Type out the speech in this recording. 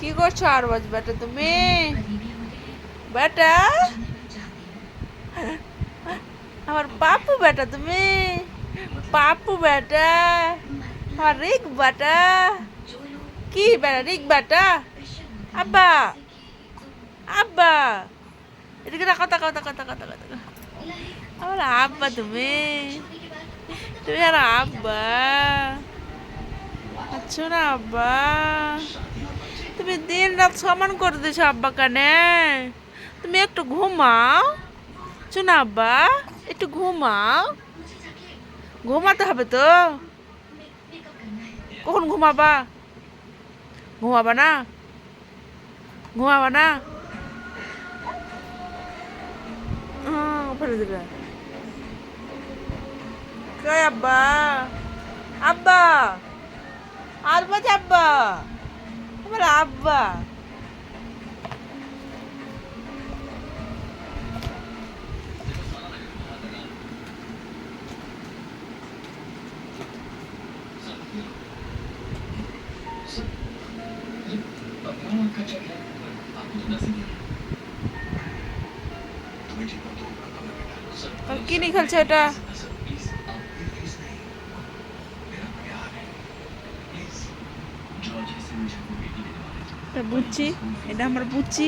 কি করছো আরবাজ বেটা তুমি? বেটা, আমার পাপু বেটা তুমি, পাপু বেটা, আমার রিক বেটা। কি বেটা রিক বেটা? আব্বা, আব্বা, এদিকে তাকাও তাকাও তাকাও তাকাও তাকাও তাকাও। আমার আব্বা তুমি, তুমি আর আব্বা আচ্ছা না আব্বা? তুমি দিন রাত সমান করে দিছো আব্বা কানে। তুমি একটু ঘুমাও শোনা আব্বা, একটু ঘুমাও, ঘুমাতে হবে তো। কখন ঘুমাবা? ঘুমাবা না? ঘুমাবা না? ফেলে দিলে কই আব্বা? আব্বা, আরবাজ আব্বা, আমার আব্বা। কি নিয়ে খেলছে এটা? বুঝছি, এটা আমার বুঝছি।